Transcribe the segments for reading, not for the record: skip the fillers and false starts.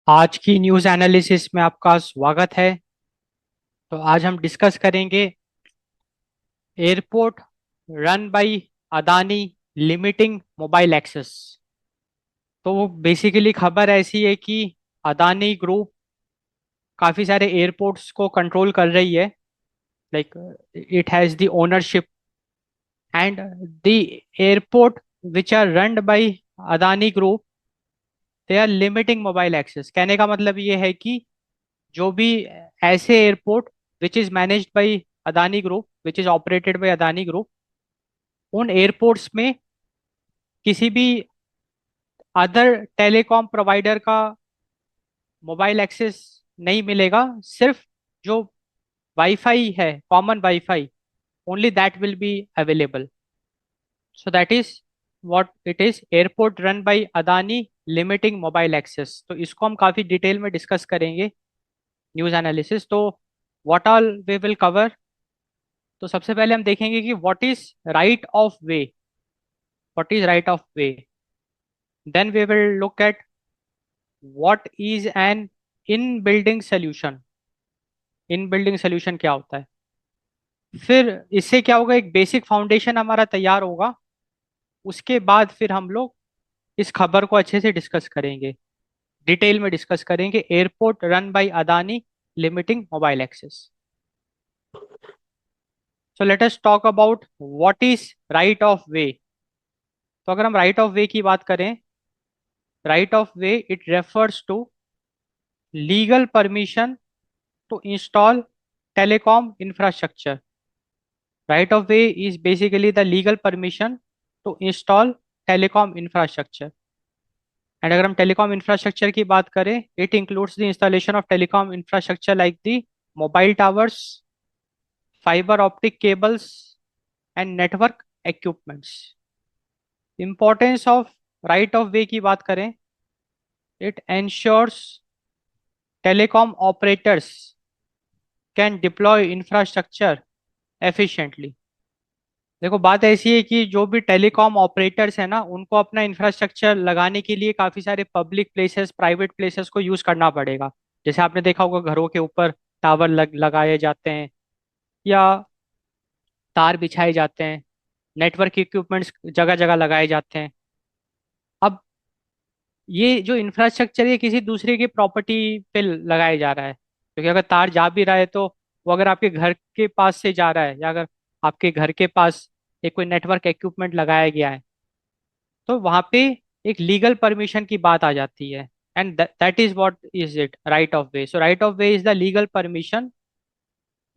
आज की news analysis में आपका स्वागत है। तो आज हम डिस्कस करेंगे airport run by Adani limiting mobile access. तो बेसिकली खबर ऐसी है कि अदानी ग्रुप काफ़ी सारे एयरपोर्ट्स को कंट्रोल कर रही है। Like it has the ownership and the airport which are run by Adani group they are limiting mobile access. कहने का मतलब ये है कि जो भी ऐसे airport which is managed by Adani group which is operated by Adani group, उन एयरपोर्ट्स में किसी भी अदर टेलीकॉम प्रोवाइडर का मोबाइल एक्सेस नहीं मिलेगा। सिर्फ जो वाईफाई है, common wifi, only that will be available. So that is what it is, airport run by Adani limiting mobile access. तो इसको हम काफी डिटेल में डिस्कस करेंगे न्यूज एनालिसिस। तो what all we will cover. तो सबसे पहले हम देखेंगे कि what is right of way. What is right of way, then we will look at what is an in building solution. In building solution क्या होता है। फिर इससे क्या होगा, एक बेसिक फाउंडेशन हमारा तैयार होगा। उसके बाद फिर हम लोग इस खबर को अच्छे से डिस्कस करेंगे, डिटेल में डिस्कस करेंगे। Airport run by Adani limiting mobile access. So let us talk about what is right of way. तो अगर हम राइट ऑफ वे की बात करें, right of way it refers to legal permission to install telecom infrastructure. Right of way is basically the legal permission to install telecom infrastructure. And अगर हम telecom infrastructure की बात करें, it includes the installation of telecom infrastructure like the mobile towers, fibre optic cables and network equipments. Importance of right of वे की बात करें, it ensures telecom operators can deploy infrastructure efficiently। देखो बात ऐसी है कि जो भी टेलीकॉम ऑपरेटर्स है ना, उनको अपना इंफ्रास्ट्रक्चर लगाने के लिए काफी सारे पब्लिक प्लेसेस, प्राइवेट प्लेसेस को यूज करना पड़ेगा। जैसे आपने देखा होगा घरों के ऊपर टावर लगाए जाते हैं, या तार बिछाए जाते हैं, नेटवर्क इक्विपमेंट्स जगह जगह लगाए जाते हैं। अब ये जो इंफ्रास्ट्रक्चर है किसी दूसरे की प्रॉपर्टी पे लगाया जा रहा है, क्योंकि अगर तार जा भी रहा है तो वो अगर आपके घर के पास से जा रहा है, या अगर आपके घर के पास एक कोई नेटवर्क इक्विपमेंट लगाया गया है, तो वहां पे एक लीगल परमिशन की बात आ जाती है। And that is what is it, right of way. So right of way is the legal permission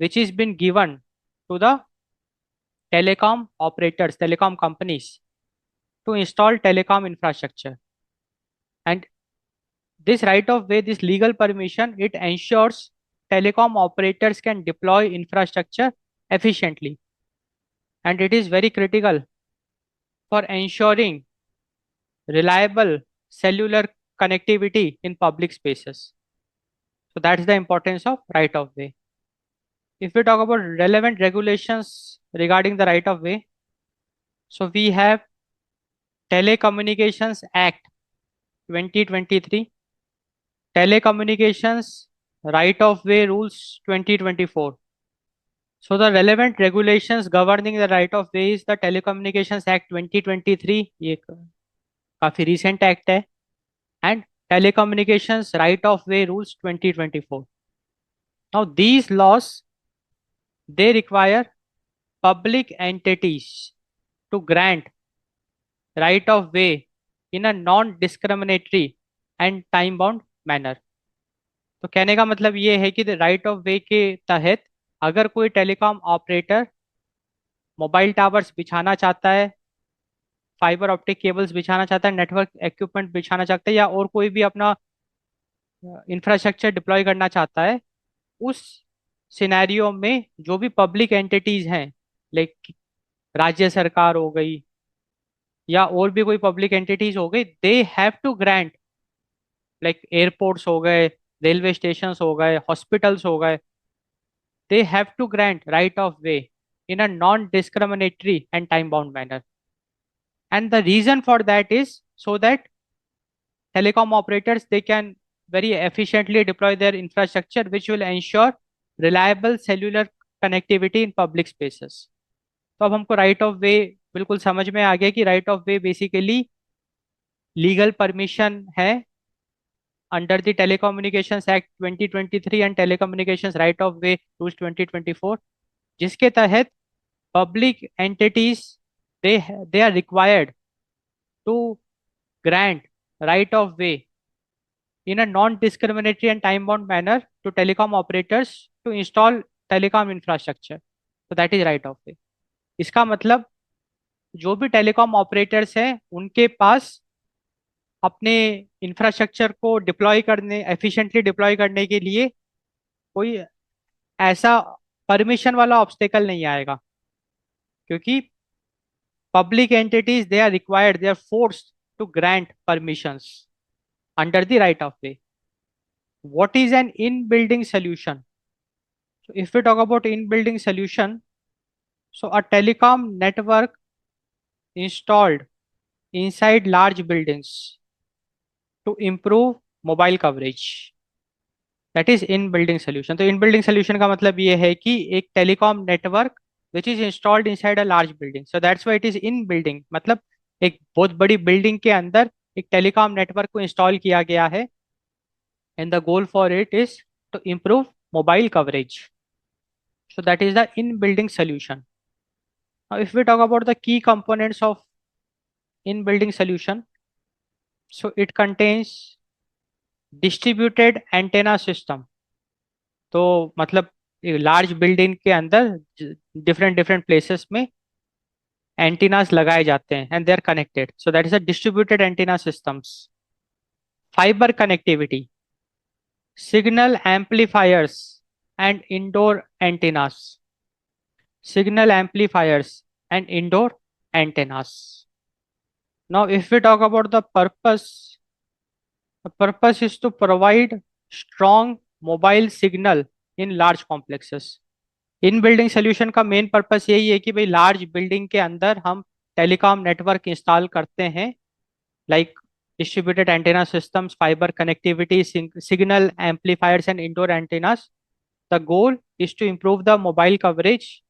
which is been given to the telecom operators, telecom companies, to install telecom infrastructure. And this right of way, this legal permission, it ensures telecom operators can deploy infrastructure efficiently. And it is very critical for ensuring reliable cellular connectivity in public spaces. So that's the importance of right of way. If we talk about relevant regulations regarding the right of way, so we have Telecommunications Act 2023, Telecommunications Right of Way Rules 2024. So the relevant regulations governing the right of way is the Telecommunications Act 2023, ये काफी recent act है, and Telecommunications Right of Way Rules 2024. Now these laws, they require public entities to grant right of way in a non-discriminatory and time-bound manner. तो कहने का मतलब ये है कि राइट ऑफ वे के तहत अगर कोई टेलीकॉम ऑपरेटर मोबाइल टावर्स बिछाना चाहता है, फाइबर ऑप्टिक केबल्स बिछाना चाहता है, नेटवर्क इक्विपमेंट बिछाना चाहता है, या और कोई भी अपना इंफ्रास्ट्रक्चर डिप्लॉय करना चाहता है, उस सिनेरियो में जो भी पब्लिक एंटिटीज हैं, लाइक राज्य सरकार हो गई या और भी कोई पब्लिक एंटिटीज हो गई, they have to grant, like airports हो गए, रेलवे स्टेशन हो गए, हॉस्पिटल्स हो गए, they have to grant right of way in a non-discriminatory and time-bound manner. And the reason for that is so that telecom operators, they can very efficiently deploy their infrastructure which will ensure reliable cellular connectivity in public spaces. तो अब हमको right of वे बिल्कुल समझ में आ गया कि right of way basically legal permission है under the telecommunications act 2023 and telecommunications right of way rules 2024, जिसके तहत public entities they are required to grant right of way in a non-discriminatory and time-bound manner to telecom operators to install telecom infrastructure. So that is right of way. इसका मतलब जो भी telecom operators हैं उनके पास अपने infrastructure को deploy करने efficiently deploy करने के लिए कोई ऐसा परमिशन वाला ऑब्स्टेकल नहीं आएगा, क्योंकि public entities they are required, they are forced to grant permissions under the right of way. What is an in-building solution? So if we talk about in-building solution, so a telecom network installed inside large buildings to improve mobile coverage, that is in-building solution. तो in-building solution का मतलब ये है कि एक telecom network which is installed inside a large building, so that's why it is in-building, मतलब एक बहुत बड़ी बिल्डिंग के अंदर एक टेलीकॉम नेटवर्क को इंस्टॉल किया गया है, and the goal for it is to improve mobile coverage. So that is the in-building solution. Now, if we talk about the key components of in-building solution, so it contains distributed antenna system. तो मतलब large building के अंदर different different places में antennas लगाए जाते हैं and they are connected, so that is a distributed antenna systems. Fibre connectivity, signal amplifiers and indoor antennas, signal amplifiers and indoor antennas. Now if we talk about the purpose, the purpose is to provide strong mobile signal in large complexes. In building solution का main purpose यही है कि भाई large building के अंदर हम telecom network install करते हैं, like distributed antenna systems, fiber connectivity, signal amplifiers, and indoor antennas. The goal is to improve the mobile coverage,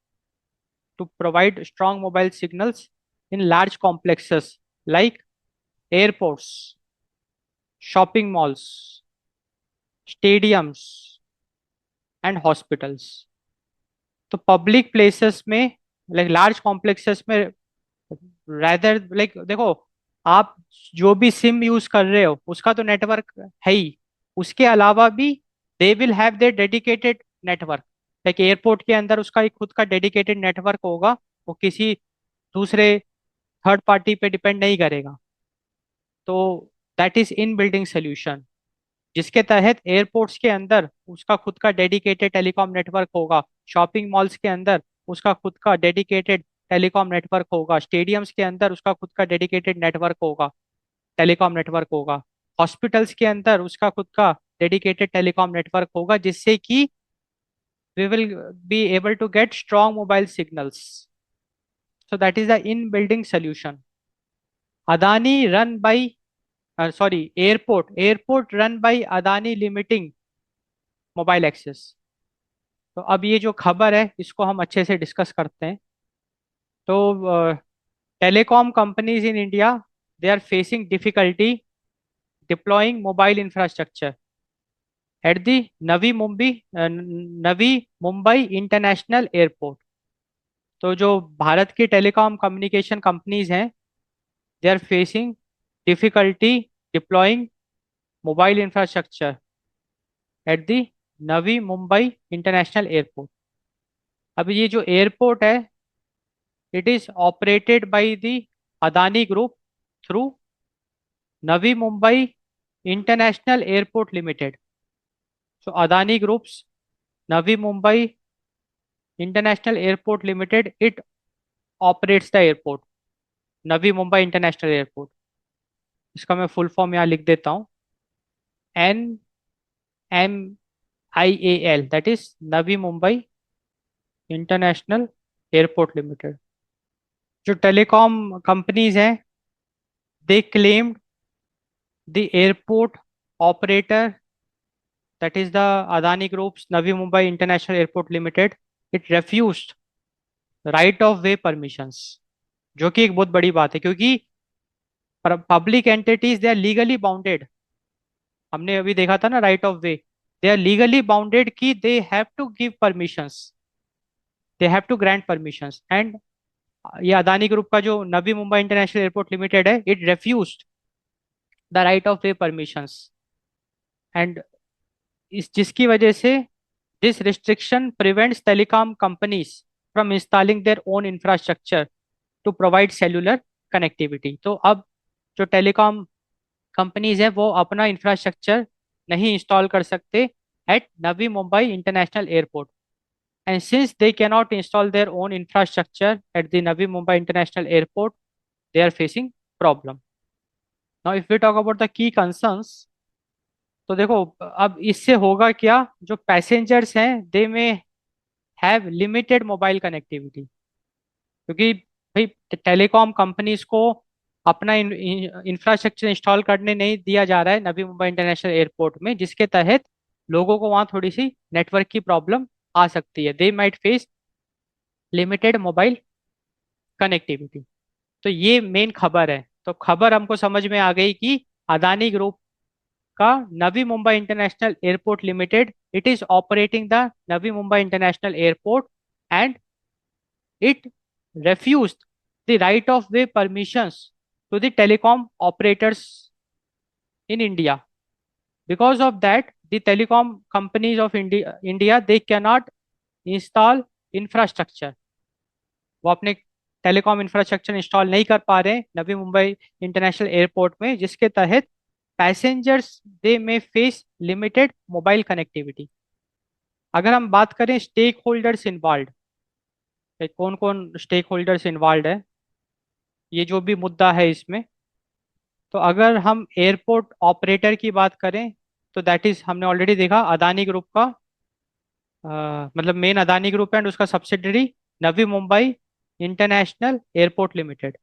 to provide strong mobile signals in large complexes like airports, shopping malls, stadiums, and hospitals. तो public places में, like large complexes में, rather like देखो, आप जो भी SIM use कर रहे हो उसका तो नेटवर्क है ही, उसके अलावा भी they will have their dedicated network. Like airport के अंदर उसका एक खुद का डेडिकेटेड नेटवर्क होगा, वो किसी दूसरे थर्ड पार्टी पे डिपेंड नहीं करेगा. तो that is in building solution, जिसके तहत एयरपोर्ट्स के अंदर उसका खुद का डेडिकेटेड टेलीकॉम नेटवर्क होगा, शॉपिंग मॉल्स के अंदर उसका खुद का डेडिकेटेड टेलीकॉम नेटवर्क होगा, स्टेडियम्स के अंदर उसका खुद का डेडिकेटेड नेटवर्क होगा, टेलीकॉम नेटवर्क होगा, हॉस्पिटल्स के अंदर उसका खुद का डेडिकेटेड टेलीकॉम नेटवर्क होगा, जिससे कि we will be able to get strong mobile signals. So that is the in building solution. Adani run by airport run by Adani limiting mobile access. तो अब ये जो खबर है इसको हम अच्छे से डिस्कस करते हैं. तो telecom companies in India they are facing difficulty deploying mobile infrastructure at the Navi Mumbai international airport. तो जो भारत की टेलीकॉम कम्युनिकेशन कंपनीज हैं they are facing difficulty deploying mobile infrastructure at the Navi Mumbai international airport. अब ये जो एयरपोर्ट है it is operated by the Adani Group through Navi Mumbai International Airport Limited. So Adani Group's Navi Mumbai International Airport Limited, it operates the airport, Navi Mumbai International Airport. इसका मैं full form यहाँ लिख देता हूँ, NMIAL, that is Navi Mumbai International Airport Limited. जो telecom companies हैं they claimed the airport operator that is the Adani Group's Navi Mumbai International Airport Limited, it refused right of way permissions, जो कि एक बहुत बड़ी बात है क्योंकि public entities they are legally bounded. हमने अभी देखा था ना right of way, they are legally bounded कि they have to give permissions, they have to grant permissions. And ये अदानी ग्रुप का जो Navi Mumbai international airport limited है, it refused the right of way permissions. And इस जिसकी वजह से this restriction prevents telecom companies from installing their own infrastructure to provide cellular connectivity. तो अब जो टेलीकॉम कंपनीज हैं वो अपना इंफ्रास्ट्रक्चर नहीं इंस्टॉल कर सकते at Navi Mumbai international airport. And since they cannot install their own infrastructure at the Navi Mumbai International Airport, they are facing problem. Now, if we talk about the key concerns, तो देखो अब इससे होगा क्या, जो पैसेंजर्स हैं दे में हैव लिमिटेड मोबाइल कनेक्टिविटी, क्योंकि भाई टेलीकॉम कंपनीज को अपना इंफ्रास्ट्रक्चर इंस्टॉल करने नहीं दिया जा रहा है नवी मुंबई इंटरनेशनल एयरपोर्ट में, जिसके तहत लोगों को वहाँ थोड़ी सी नेटवर्क की प्रॉब्लम आ सकती है। They might face limited mobile connectivity. तो ये मेन खबर है। तो खबर हमको समझ में आ गई कि अदानी ग्रुप का Navi Mumbai international airport limited, it is operating the Navi Mumbai international airport and it refused the right of way permissions to the telecom operators in India. Because of that, the telecom companies of India they cannot install infrastructure. वो अपने telecom infrastructure install नहीं कर पा रहे हैं नवी Mumbai international airport में, जिसके तहत पैसेंजर्स दे में फेस लिमिटेड मोबाइल कनेक्टिविटी। अगर हम बात करें स्टेक होल्डर्स इन्वॉल्व, कौन कौन स्टेक होल्डर्स इन्वॉल्व है, ये जो भी मुद्दा है इसमें, तो अगर हम एयरपोर्ट ऑपरेटर की बात करें तो दैट इज हमने ऑलरेडी देखा अदानी ग्रुप का, मतलब मेन अदानी ग्रुप है एंड उसका सब्सिडरी नवी मुंबई इंटरनेशनल एयरपोर्ट लिमिटेड।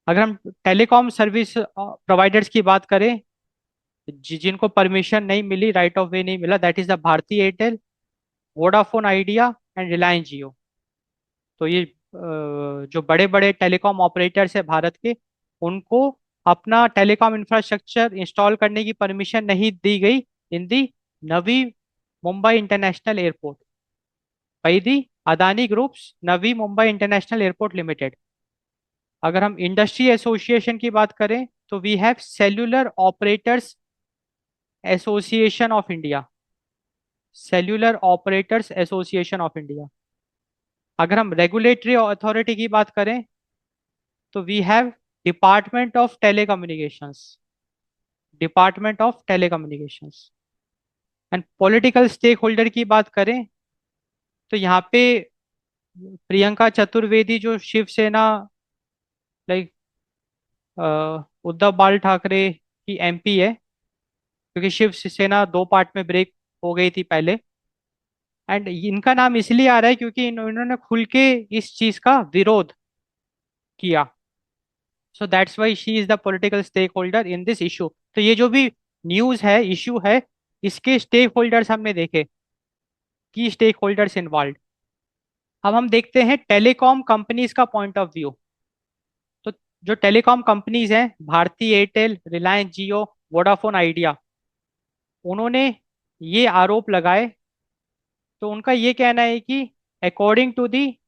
अगर हम टेलीकॉम सर्विस प्रोवाइडर्स की बात करें जिनको परमिशन नहीं मिली, राइट ऑफ वे नहीं मिला, that is the Bharti Airtel, Vodafone Idea and Reliance Jio. तो ये जो बड़े बड़े टेलीकॉम ऑपरेटर्स है भारत के, उनको अपना टेलीकॉम इंफ्रास्ट्रक्चर इंस्टॉल करने की परमिशन नहीं दी गई in the Navi Mumbai international airport by the Adani groups Navi Mumbai international airport limited. अगर हम इंडस्ट्री एसोसिएशन की बात करें तो we have cellular operators association of India, cellular operators association of India. अगर हम रेगुलेटरी अथॉरिटी की बात करें तो we have department of telecommunications, department of telecommunications. And political stake holder की बात करें तो यहाँ पे प्रियंका चतुर्वेदी जो शिवसेना, लाइक उद्धव बाल ठाकरे की एमपी है, क्योंकि शिवसेना दो पार्ट में ब्रेक हो गई थी पहले, एंड इनका नाम इसलिए आ रहा है क्योंकि इन्होंने खुल के इस चीज का विरोध किया। So that's why she is the political stake holder in this issue. तो ये जो भी न्यूज है, इशू है, इसके स्टेक होल्डर्स हमने देखे, की स्टेक होल्डर्स इन्वॉल्व। अब हम देखते हैं टेलीकॉम कंपनीज का पॉइंट ऑफ व्यू। तो जो टेलीकॉम कंपनीज हैं Bharti Airtel, Reliance Jio, Vodafone idea, उन्होंने ये आरोप लगाए। तो उनका ये कहना है कि according to the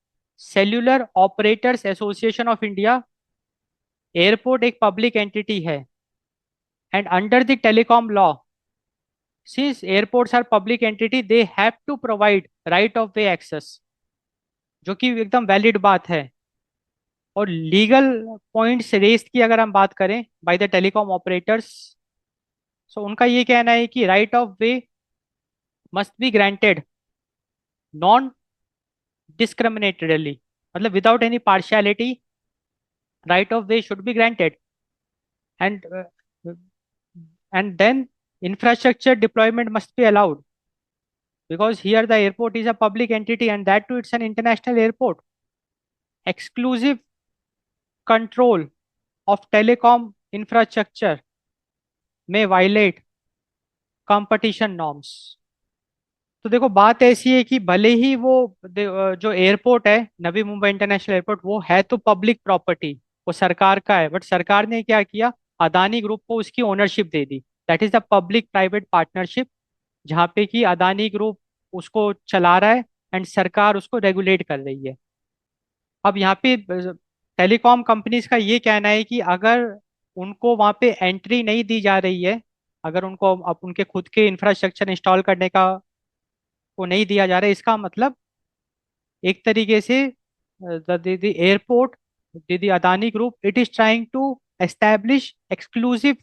cellular operators association of India, airport एक पब्लिक एंटिटी है and under the telecom law, since airports are public entity they have to provide right of way access, जो कि एकदम वैलिड बात है। और लीगल पॉइंट्स रेस्ट की अगर हम बात करें by the telecom operators, so उनका ये कहना है कि right of way must be granted non discriminatorily, मतलब without any partiality right of way should be granted. And and then infrastructure deployment must be allowed because here the airport is a public entity and that too it's an international airport. Exclusive control of telecom infrastructure may violate competition norms. तो देखो बात ऐसी है कि भले ही वो जो airport है, नवी मुंबई इंटरनेशनल एयरपोर्ट, वो है तो पब्लिक प्रॉपर्टी, वो सरकार का है, बट सरकार ने क्या किया, अदानी ग्रुप को उसकी ownership they the. That is the public private partnership, जहाँ पे कि अदानी ग्रुप उसको चला रहा है एंड सरकार उसको रेगुलेट कर रही है। अब यहाँ पे टेलीकॉम कंपनीज का ये कहना है कि अगर उनको वहाँ पे एंट्री नहीं दी जा रही है, अगर उनको अब उनके खुद के इंफ्रास्ट्रक्चर इंस्टॉल करने का को नहीं दिया जा रहा है, इसका मतलब एक तरीके से the airport, the Adani group, it is trying to establish exclusive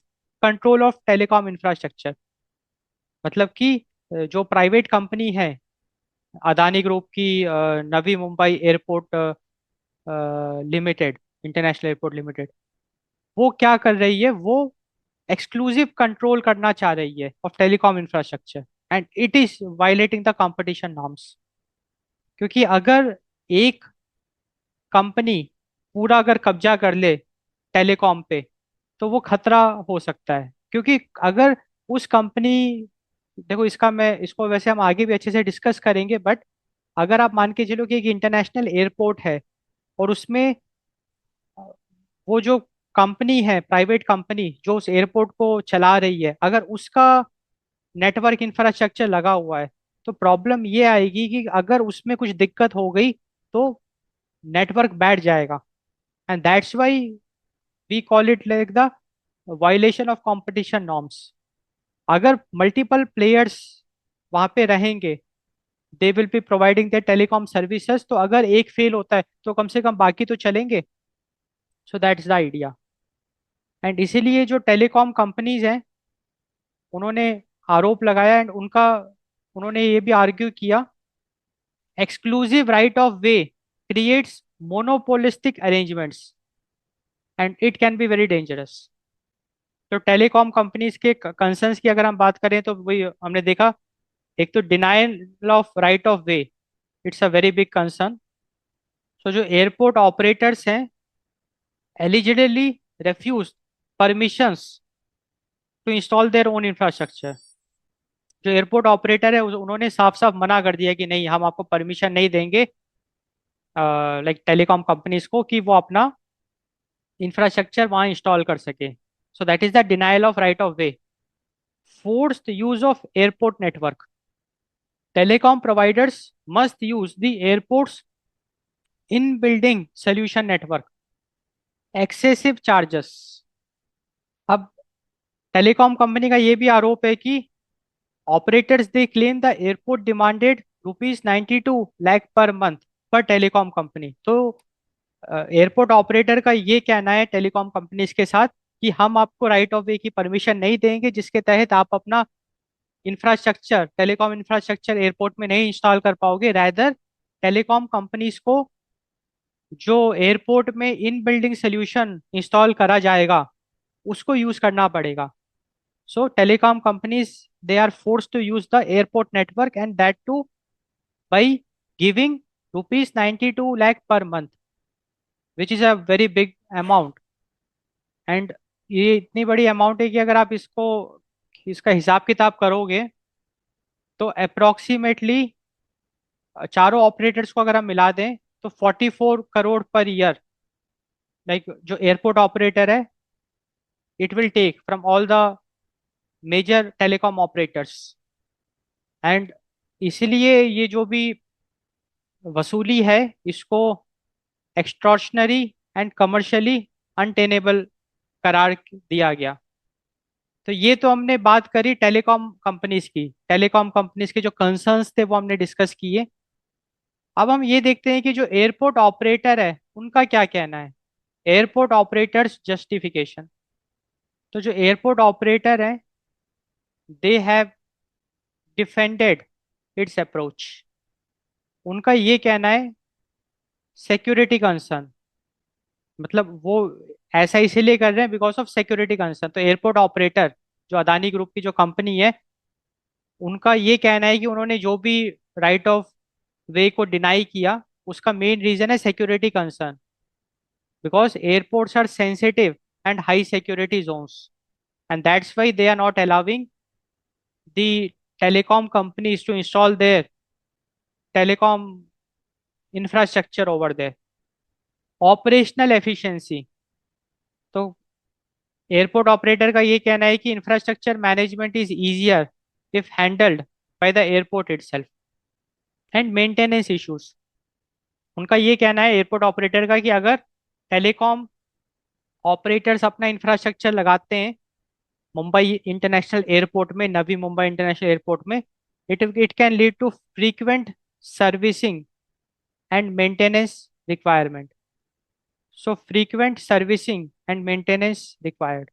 control of telecom infrastructure. मतलब कि जो प्राइवेट कंपनी है अदानी ग्रुप की, Navi Mumbai airport limited, international airport limited, वो क्या कर रही है, वो एक्सक्लूसिव कंट्रोल करना चाह रही है of telecom infrastructure, and it is violating the competition norms. क्योंकि अगर एक कंपनी पूरा अगर कब्जा कर ले टेलीकॉम पे, तो वो खतरा हो सकता है। क्योंकि अगर उस कंपनी, देखो इसका मैं इसको वैसे हम आगे भी अच्छे से डिस्कस करेंगे, बट अगर आप मान के चलो कि एक इंटरनेशनल एयरपोर्ट है और उसमें वो जो कंपनी है, प्राइवेट कंपनी जो उस एयरपोर्ट को चला रही है, अगर उसका नेटवर्क इंफ्रास्ट्रक्चर लगा हुआ है, तो प्रॉब्लम ये आएगी कि अगर उसमें कुछ दिक्कत हो गई तो नेटवर्क बैठ जाएगा। And that's why we call it like the violation of competition norms. अगर मल्टीपल प्लेयर्स वहां पे रहेंगे, they will be providing the telecom services, तो अगर एक फेल होता है तो कम से कम बाकी तो चलेंगे। So that's the idea. And इसीलिए जो टेलीकॉम कंपनीज हैं, उन्होंने आरोप लगाया एंड उनका, उन्होंने ये भी आर्ग्यू किया, exclusive right of way creates monopolistic arrangements and it can be very dangerous. तो टेलीकॉम कंपनीज के कंसर्न्स की अगर हम बात करें तो वही हमने देखा, एक तो denial of right of way, it's a very big concern. So जो एयरपोर्ट ऑपरेटर्स हैं, allegedly refused permissions to install their own infrastructure. जो एयरपोर्ट ऑपरेटर है उन्होंने साफ साफ मना कर दिया कि नहीं, हम आपको परमिशन नहीं देंगे, लाइक टेलीकॉम कंपनीज को, कि वो अपना इंफ्रास्ट्रक्चर वहां इंस्टॉल कर सके। सो that is the denial of right of way. Forced use of airport network, telecom providers must use the airport's in-building solution network, excessive charges। अब टेलीकॉम कंपनी का ये भी आरोप है कि operators they claim the airport demanded ₹92 lakh per month पर telecom company. तो airport operator का ये कहना है टेलीकॉम कंपनीज के साथ कि हम आपको राइट ऑफ वे की परमिशन नहीं देंगे, जिसके तहत आप अपना इंफ्रास्ट्रक्चर, टेलीकॉम इंफ्रास्ट्रक्चर एयरपोर्ट में नहीं इंस्टॉल कर पाओगे। रैदर टेलीकॉम कंपनीज को जो एयरपोर्ट में इन बिल्डिंग सोल्यूशन इंस्टॉल करा जाएगा उसको यूज करना पड़ेगा। So telecom companies, they are force to use the airport network and that too by giving ₹92 lakh per month, which is a very big amount. And ये इतनी बड़ी अमाउंट है कि अगर आप इसको, इसका हिसाब किताब करोगे तो अप्रोक्सीमेटली चारों ऑपरेटर्स को अगर हम मिला दें तो 44 करोड़ पर ईयर, लाइक जो एयरपोर्ट ऑपरेटर है, it will take from all the major telecom operators. And इसलिए ये जो भी वसूली है, इसको एक्सट्रॉशनरी एंड कमर्शियली अनटेनेबल करार दिया गया। तो ये तो हमने बात करी टेलीकॉम कंपनीज की, टेलीकॉम कंपनीज के जो कंसर्न्स थे वो हमने डिस्कस किए। अब हम ये देखते हैं कि जो एयरपोर्ट ऑपरेटर है उनका क्या कहना है, एयरपोर्ट ऑपरेटर्स जस्टिफिकेशन। तो जो एयरपोर्ट ऑपरेटर है, they have defended it's approach. उनका ये कहना है सिक्योरिटी कंसर्न, मतलब वो ऐसा इसीलिए कर रहे हैं बिकॉज ऑफ सिक्योरिटी कंसर्न। तो एयरपोर्ट ऑपरेटर, जो अदानी ग्रुप की जो कंपनी है, उनका ये कहना है कि उन्होंने जो भी राइट ऑफ वे को डिनाई किया, उसका मेन रीजन है security concern, because airports are sensitive and high security zones, and that's why they are not allowing the telecom companies to install their telecom infrastructure over there. Operational efficiency, तो airport operator का ये कहना है कि infrastructure management is easier if handled by the airport itself. And maintenance issues, उनका ये कहना है एयरपोर्ट ऑपरेटर का कि अगर टेलीकॉम ऑपरेटर्स अपना इंफ्रास्ट्रक्चर लगाते हैं मुंबई इंटरनेशनल एयरपोर्ट में, नवी मुंबई इंटरनेशनल एयरपोर्ट में, it can lead to frequent servicing and maintenance requirement. So frequent servicing and maintenance required,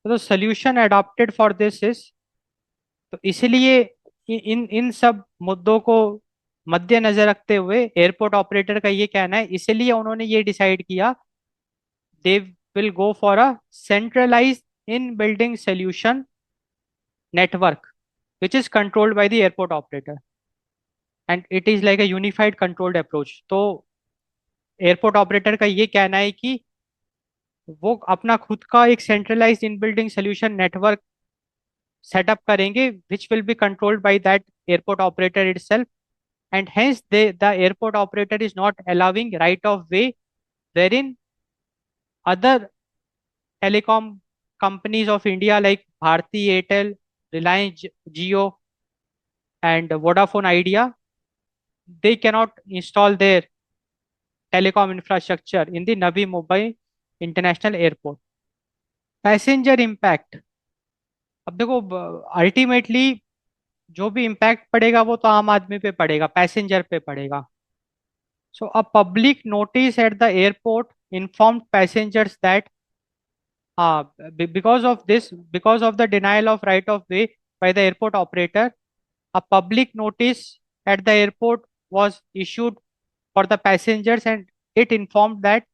तो solution adopted for this is, तो इसलिए इन इन सब मुद्दों को मद्देनजर रखते हुए एयरपोर्ट ऑपरेटर का ये कहना है, इसलिए उन्होंने ये डिसाइड किया they will go for a centralised in building solution network which is controlled by the airport operator and it is like a unified controlled approach। तो एयरपोर्ट ऑपरेटर का ये कहना है कि वो अपना खुद का एक सेंट्रलाइज्ड इन बिल्डिंग सोल्यूशन नेटवर्क सेटअप करेंगे which will be controlled by that airport operator itself, and hence the airport operator is not allowing right of way wherein other telecom companies of India like Bharti Airtel, Reliance Jio and Vodafone Idea, they cannot install their telecom infrastructure in the Navi Mumbai International Airport। Passenger impact, अब देखो ultimately जो भी impact पड़ेगा वो तो आम आदमी पे पड़ेगा, पैसेंजर पे पड़ेगा। So a public notice at the airport informed passengers that because of this, because of the denial of right of way by the airport operator, a public notice at the airport was issued for the passengers and it informed that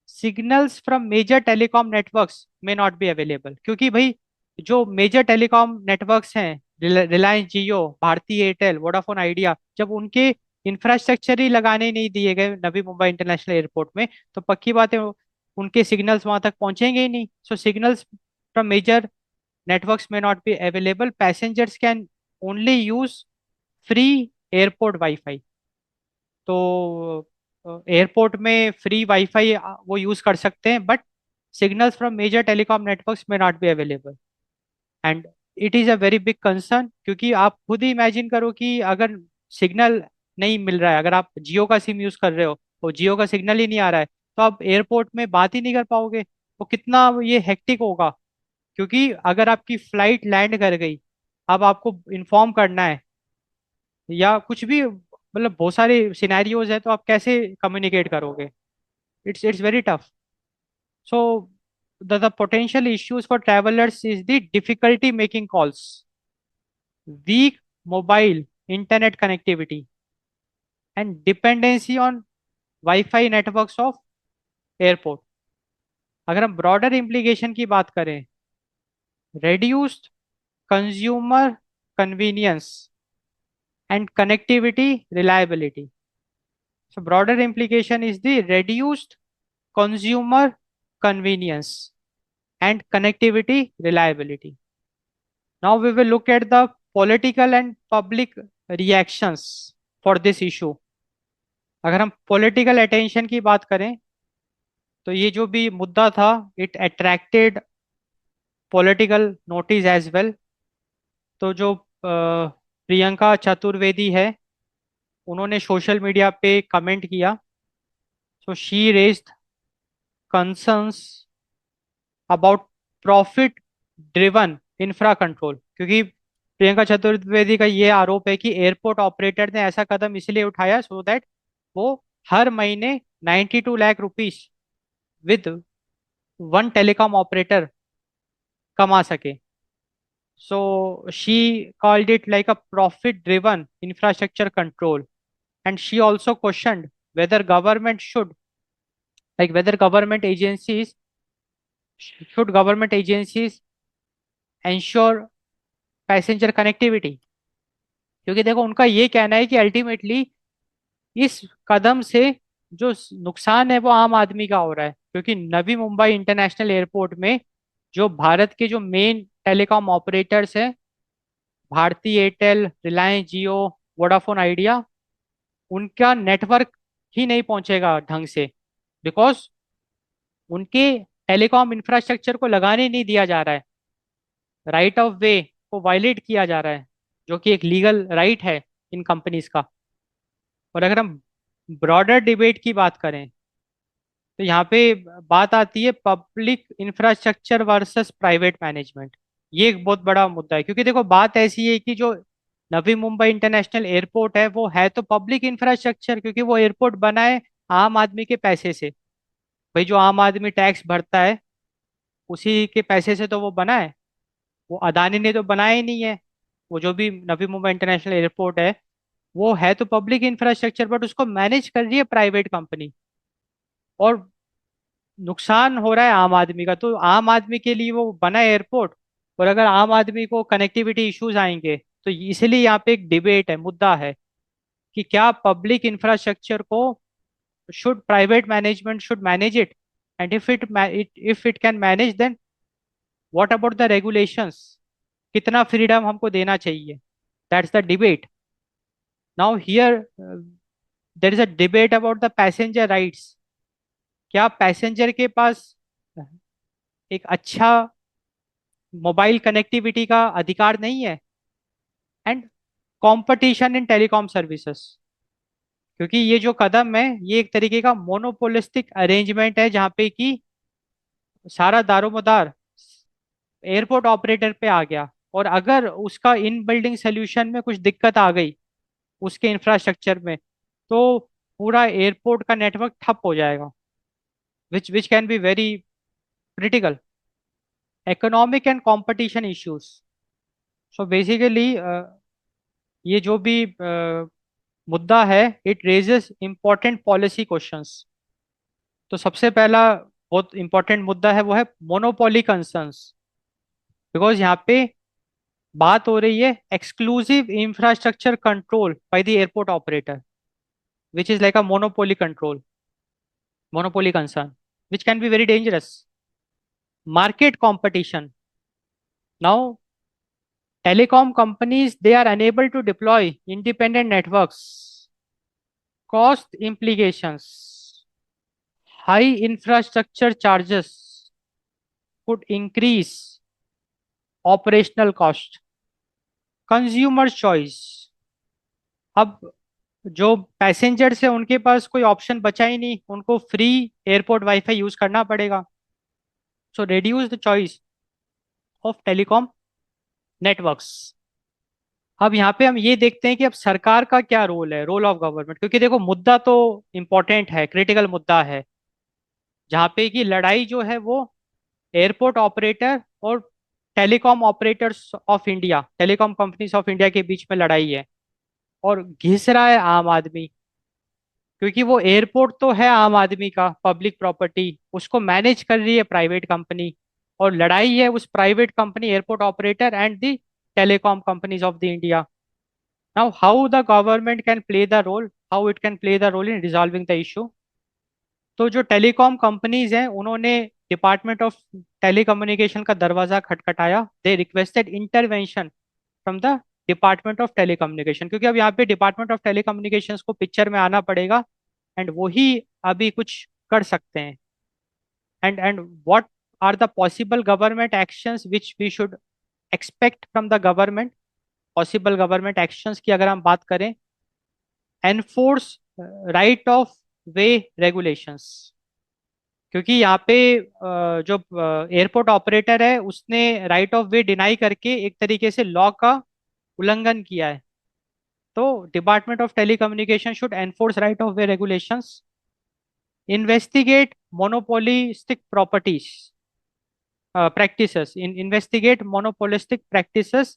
signals from major telecom networks may not be available, क्योंकि भाई जो major telecom networks हैं Reliance Jio, Bharti Airtel, Vodafone Idea, जब उनके infrastructure ही लगाने नहीं दिए गए नवी मुंबई इंटरनेशनल एयरपोर्ट में, तो पक्की बात है उनके सिग्नल्स वहां तक पहुंचेंगे ही नहीं। So signals from major networks may not be available, passengers can only use free airport wifi. तो एयरपोर्ट में फ्री वाईफाई वो यूज कर सकते हैं, but signals from major telecom networks may not be available and it is a very big concern. क्योंकि आप खुद ही इमेजिन करो कि अगर सिग्नल नहीं मिल रहा है, अगर आप जियो का सिम यूज कर रहे हो और जियो का सिग्नल ही नहीं आ रहा है, तो आप एयरपोर्ट में बात ही नहीं कर पाओगे, तो कितना ये हेक्टिक होगा। क्योंकि अगर आपकी फ्लाइट लैंड कर गई, अब आपको इन्फॉर्म करना है या कुछ भी, मतलब बहुत सारे सिनेरियोज है, तो आप कैसे कम्युनिकेट करोगे? It's very tough. So the potential issues for travelers is the difficulty making calls, weak mobile internet connectivity and dependency on wifi networks of airport. अगर हम ब्रॉडर इम्प्लीकेशन की बात करें, reduced consumer convenience and connectivity reliability। So broader implication is the reduced consumer convenience and connectivity reliability। Now we will look at the political and public reactions for this issue। अगर हम political attention की बात करें, तो ये जो भी मुद्दा था, it attracted political notice as well। तो जो प्रियंका चतुर्वेदी है, उन्होंने सोशल मीडिया पे कमेंट किया। So she raised concerns about profit driven infra control, क्योंकि प्रियंका चतुर्वेदी का ये आरोप है कि एयरपोर्ट ऑपरेटर ने ऐसा कदम इसलिए उठाया सो दैट वो हर महीने 92 lakh rupees with one telecom operator कमा सके। So she called it like a profit driven infrastructure control and she also questioned whether government should, like whether government agencies ensure passenger connectivity. क्योंकि देखो उनका ये कहना है कि अल्टीमेटली इस कदम से जो नुकसान है वो आम आदमी का हो रहा है, क्योंकि नवी मुंबई इंटरनेशनल एयरपोर्ट में जो भारत के जो मेन टेलीकॉम ऑपरेटर्स हैं Bharti Airtel, Reliance Jio, Vodafone idea, उनका नेटवर्क ही नहीं पहुंचेगा ढंग से, बिकॉज उनके टेलीकॉम इंफ्रास्ट्रक्चर को लगाने नहीं दिया जा रहा है, राइट ऑफ वे को वायलेट किया जा रहा है, जो कि एक लीगल राइट है इन कंपनीज का। और अगर हम ब्रॉडर डिबेट की बात करें, तो यहाँ पे बात आती है public infrastructure versus private management. ये एक बहुत बड़ा मुद्दा है, क्योंकि देखो बात ऐसी है कि जो नवी मुंबई इंटरनेशनल एयरपोर्ट है वो है तो पब्लिक इंफ्रास्ट्रक्चर, क्योंकि वो एयरपोर्ट बना है आम आदमी के पैसे से। भाई जो आम आदमी टैक्स भरता है उसी के पैसे से तो वो बना है, वो अदानी ने तो बनाया ही नहीं है। वो जो भी नवी मुंबई इंटरनेशनल एयरपोर्ट है वो है तो पब्लिक इंफ्रास्ट्रक्चर, बट उसको मैनेज कर रही है प्राइवेट कंपनी, और नुकसान हो रहा है आम आदमी का। तो आम आदमी के लिए वो बना है एयरपोर्ट, और अगर आम आदमी को कनेक्टिविटी इश्यूज आएंगे तो इसलिए यहाँ पे एक डिबेट है, मुद्दा है कि क्या पब्लिक इंफ्रास्ट्रक्चर को should private management should manage it, and if it can manage, then what about the regulations, कितना फ्रीडम हमको देना चाहिए। That's the debate. Now here there is a debate about the passenger rights. क्या passenger के पास एक अच्छा mobile connectivity का अधिकार नहीं है? And competition in telecom services, क्योंकि ये जो कदम है ये एक तरीके का मोनोपोलिस्टिक अरेंजमेंट है, जहाँ पे कि सारा दारोमदार एयरपोर्ट ऑपरेटर पे आ गया, और अगर उसका इन बिल्डिंग सोल्यूशन में कुछ दिक्कत आ गई उसके इंफ्रास्ट्रक्चर में, तो पूरा एयरपोर्ट का नेटवर्क ठप हो जाएगा, which can be very critical. Economic and competition issues. So basically ये जो भी मुद्दा है, it raises important policy questions. तो सबसे पहला बहुत इंपॉर्टेंट मुद्दा है वो है मोनोपोली कंसर्न्स, बिकॉज यहाँ पे बात हो रही है exclusive infrastructure control by the airport operator, which is like a monopoly control, monopoly concern, which can be very dangerous. Market competition. Now telecom companies, they are unable to deploy independent networks. Cost implications. High infrastructure charges could increase operational cost. Consumer choice. अब जो passengers है उनके पास कोई option बचा ही नहीं, उनको free airport wifi use करना पड़ेगा। सो reduce the choice of telecom networks. अब यहाँ पे हम ये देखते हैं कि अब सरकार का क्या रोल है, रोल ऑफ गवर्नमेंट, क्योंकि देखो मुद्दा तो इम्पोर्टेंट है, क्रिटिकल मुद्दा है, जहाँ पे कि लड़ाई जो है वो एयरपोर्ट ऑपरेटर और telecom operators of India, telecom companies of India के बीच में लड़ाई है, और घिस रहा है आम आदमी, क्योंकि वो एयरपोर्ट तो है आम आदमी का पब्लिक प्रॉपर्टी, उसको मैनेज कर रही है प्राइवेट कंपनी, और लड़ाई है उस private company airport operator and the telecom companies of the India. Now, how the government can play the role, how it can play the role in resolving the issue? तो जो telecom companies हैं उन्होंने department of telecommunication का दरवाजा खटखटाया, they requested intervention from the department of telecommunication, क्योंकि अब यहाँ पे डिपार्टमेंट ऑफ टेलीकम्युनिकेशंस को पिक्चर में आना पड़ेगा, एंड वही अभी कुछ कर सकते हैं। And what are the possible government actions which we should expect from the government? Possible government actions की अगर हम बात करें, enforce right of way regulations, क्योंकि यहाँ पे जो एयरपोर्ट ऑपरेटर है उसने राइट ऑफ वे डिनाई करके एक तरीके से लॉ का उल्लंघन किया है। तो department of telecommunication should enforce right of way regulations, investigate monopolistic properties practices, investigate monopolistic practices,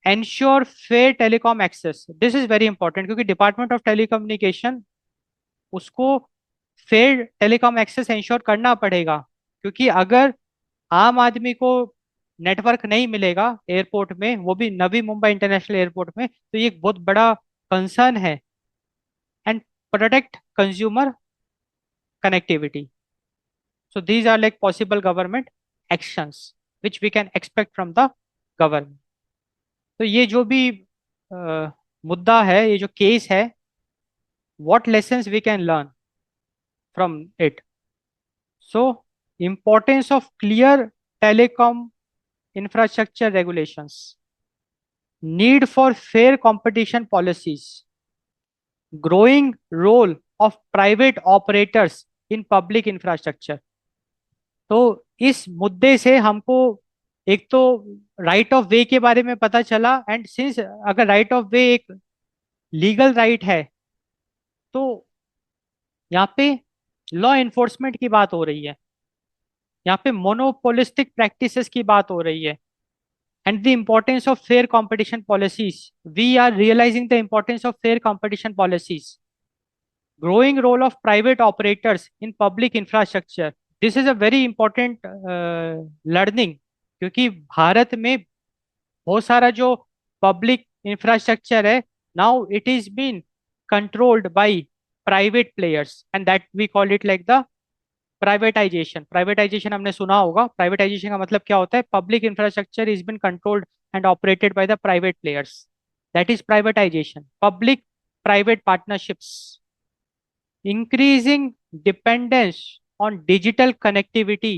ensure fair telecom access. This is very important, क्योंकि डिपार्टमेंट ऑफ टेलीकम्युनिकेशन उसको फेयर टेलीकॉम एक्सेस इंश्योर करना पड़ेगा, क्योंकि अगर आम आदमी को network नहीं मिलेगा एयरपोर्ट में, वो भी नवी मुंबई इंटरनेशनल एयरपोर्ट में, तो ये एक बहुत बड़ा कंसर्न है। And protect consumer connectivity. So these are like possible government actions which we can expect from the government. तो ये जो भी मुद्दा है, ये जो केस है, what lessons we can learn from it? So importance of clear telecom infrastructure regulations, need for fair competition policies, growing role of private operators in public infrastructure। तो इस मुद्दे से हमको एक तो राइट ऑफ वे के बारे में पता चला, एंड सिंस अगर राइट ऑफ वे एक लीगल राइट है, तो यहाँ पे लॉ इन्फोर्समेंट की बात हो रही है, यहाँ पे मोनोपोलिस्टिक प्रैक्टिसेस की बात हो रही है, and the importance of fair competition policies. We are realizing the importance of fair competition policies. Growing role of private operators in public infrastructure. This is a very important learning, क्योंकि भारत में बहुत सारा जो पब्लिक इंफ्रास्ट्रक्चर है, now it is been controlled by private players, and that we call it like the privatisation. Privatisation हमने सुना होगा। Privatisation का मतलब क्या होता है? Public infrastructure is been controlled and operated by the private players, that is privatisation. Public private partnerships, increasing dependence on digital connectivity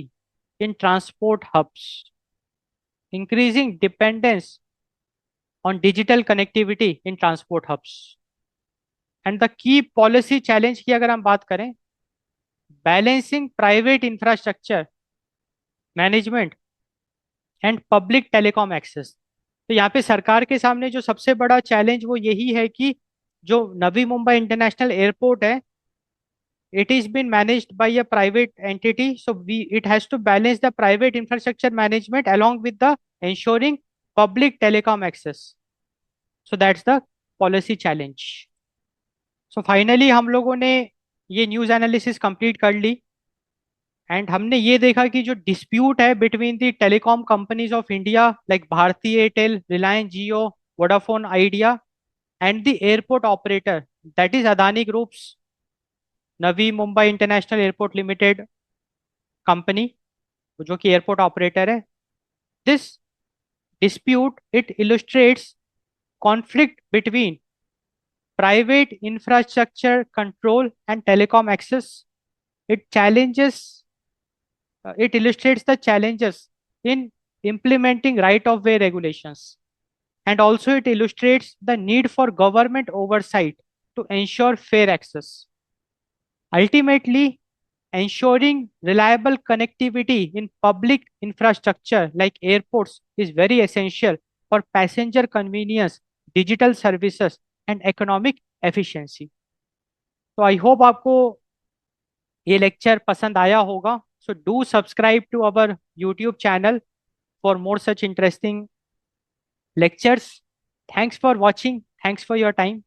in transport hubs, increasing dependence on digital connectivity in transport hubs. And the key policy challenge की अगर हम बात करें, balancing private infrastructure management and public telecom access. तो यहाँ पे सरकार के सामने जो सबसे बड़ा चैलेंज वो यही है कि जो नवी मुंबई इंटरनेशनल एयरपोर्ट है, it is been managed by a private entity, so we it has to balance the private infrastructure management along with the ensuring public telecom access. So that's the policy challenge. So finally हम लोगों ने ये news analysis complete कर ली, and हमने ये देखा कि जो डिस्प्यूट है between the telecom companies of India like Bharti Airtel, Reliance Jio, Vodafone Idea, and the airport operator that is Adani groups Navi Mumbai international airport limited company, जो कि एयरपोर्ट ऑपरेटर है। This dispute it illustrates conflict between private infrastructure control and telecom access. It challenges it illustrates the challenges in implementing right of way regulations, and also it illustrates the need for government oversight to ensure fair access. Ultimately, ensuring reliable connectivity in public infrastructure like airports is very essential for passenger convenience, digital services, and economic efficiency. तो I hope आपको ये lecture पसंद आया होगा. So do subscribe to our YouTube channel for more such interesting lectures. Thanks for watching. Thanks for your time.